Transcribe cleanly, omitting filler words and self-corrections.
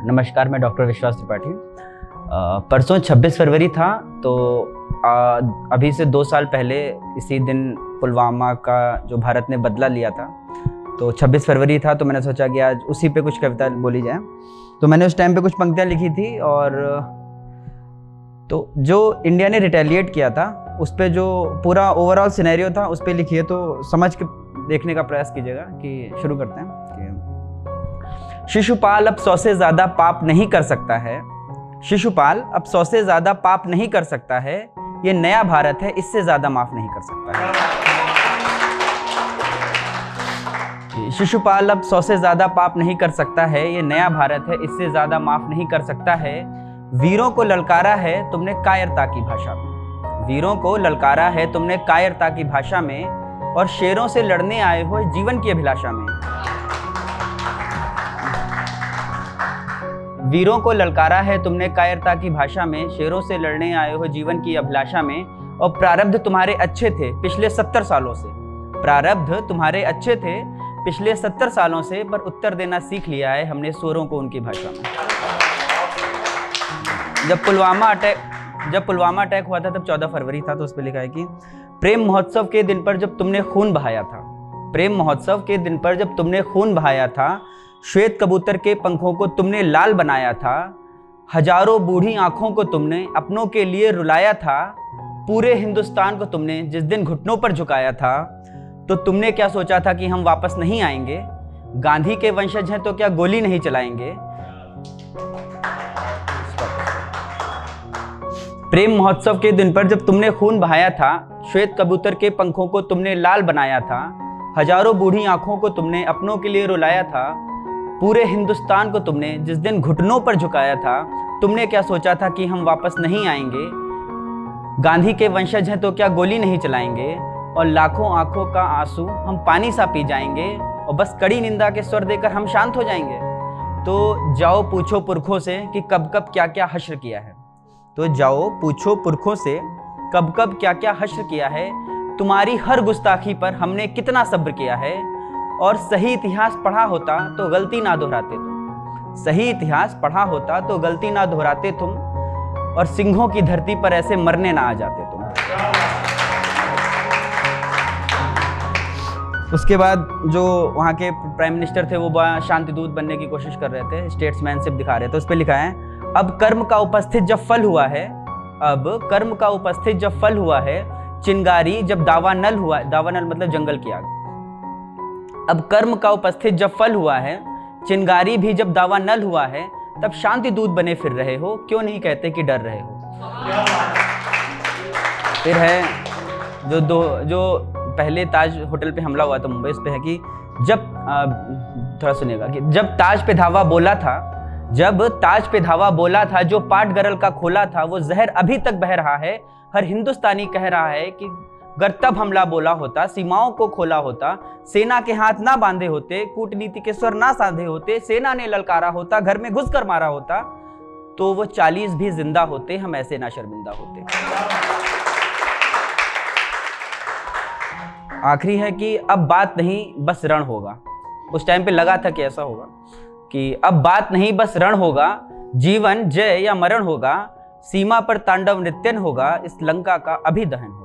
नमस्कार, मैं डॉक्टर विश्वास त्रिपाठी। परसों 26 फरवरी था, तो अभी से 2 साल पहले इसी दिन पुलवामा का जो भारत ने बदला लिया था, तो 26 फरवरी था, तो मैंने सोचा कि आज उसी पे कुछ कविता बोली जाए। तो मैंने उस टाइम पे कुछ पंक्तियाँ लिखी थी, और तो जो इंडिया ने रिटेलिएट किया था उस पे जो पूरा ओवरऑल सिनेरियो था उस पे लिखी है, तो समझ के देखने का प्रयास कीजिएगा। कि शुरू करते हैं कि शिशुपाल अब 100 से ज़्यादा पाप नहीं कर सकता है। शिशुपाल अब 100 से ज़्यादा पाप नहीं कर सकता है। ये नया भारत है, इससे ज़्यादा माफ़ नहीं कर सकता है। शिशुपाल अब 100 से ज़्यादा पाप नहीं कर सकता है। ये नया भारत है, इससे ज़्यादा माफ़ नहीं कर सकता है। वीरों को ललकारा है तुमने कायरता की भाषा में। वीरों को ललकारा है तुमने कायरता की भाषा में, और शेरों से लड़ने आए हो जीवन की अभिलाषा में। वीरों को ललकारा है तुमने कायरता की भाषा में, शेरों से लड़ने आए हो जीवन की अभिलाषा में। और प्रारब्ध तुम्हारे अच्छे थे पिछले 70 सालों से। प्रारब्ध तुम्हारे अच्छे थे पिछले 70 सालों से, पर उत्तर देना सीख लिया है हमने स्वरों को उनकी भाषा में। जब पुलवामा अटैक हुआ था तब 14 फरवरी था, तो उस पर लिखा है कि प्रेम महोत्सव के दिन पर जब तुमने खून बहाया था। प्रेम महोत्सव के दिन पर जब तुमने खून बहाया था, श्वेत कबूतर के पंखों को तुमने लाल बनाया था। हजारों बूढ़ी आंखों को तुमने अपनों के लिए रुलाया था। पूरे हिंदुस्तान को तुमने जिस दिन घुटनों पर झुकाया था, तो तुमने क्या सोचा था कि हम वापस नहीं आएंगे? गांधी के वंशज हैं तो क्या गोली नहीं चलाएंगे? प्रेम महोत्सव के दिन पर जब तुमने खून बहाया था, श्वेत कबूतर के पंखों को तुमने लाल बनाया था। हजारों बूढ़ी आंखों को तुमने अपनों के लिए रुलाया था। पूरे हिंदुस्तान को तुमने जिस दिन घुटनों पर झुकाया था, तुमने क्या सोचा था कि हम वापस नहीं आएंगे? गांधी के वंशज हैं तो क्या गोली नहीं चलाएंगे? और लाखों आंखों का आंसू हम पानी सा पी जाएंगे, और बस कड़ी निंदा के स्वर देकर हम शांत हो जाएंगे। तो जाओ पूछो पुरखों से कि कब कब क्या क्या हश्र किया है। तो जाओ पूछो पुरखों से कब कब क्या क्या हश्र किया है। तुम्हारी हर गुस्ताखी पर हमने कितना सब्र किया है। और सही इतिहास पढ़ा होता तो गलती ना दोहराते तुम। सही इतिहास पढ़ा होता तो गलती ना दोहराते तुम, और सिंहों की धरती पर ऐसे मरने ना आ जाते तुम। उसके बाद जो वहाँ के प्राइम मिनिस्टर थे वो शांति दूत बनने की कोशिश कर रहे थे, स्टेट्समैनशिप दिखा रहे थे। उस पर लिखा है, अब कर्म का उपस्थित जब फल हुआ है। अब कर्म का उपस्थित जब फल हुआ है, चिंगारी जब दावा नल हुआ। दावा नल मतलब जंगल की आग। अब कर्म का उपस्थित जब फल हुआ है, चिंगारी भी जब दावा नल हुआ है, तब शांति दूत बने फिर रहे हो, क्यों नहीं कहते कि डर रहे हो। फिर है जो पहले ताज होटल पे हमला हुआ था मुंबई, इस पे है कि जब थोड़ा सुनिएगा कि जब ताज पे धावा बोला था, जो पाट गरल का खोला था, वो जहर अभी तक बह रहा है। हर हिंदुस्तानी कह रहा है कि अगर तब हमला बोला होता, सीमाओं को खोला होता, सेना के हाथ ना बांधे होते, कूटनीति के स्वर ना साधे होते, सेना ने ललकारा होता, घर में घुसकर मारा होता, तो वो 40 भी जिंदा होते, हम ऐसे ना शर्मिंदा होते। आखिरी है कि अब बात नहीं बस रण होगा। उस टाइम पे लगा था कि ऐसा होगा, कि अब बात नहीं बस रण होगा, जीवन जय या मरण होगा, सीमा पर तांडव नृत्यन होगा, इस लंका का अभी दहन होगा।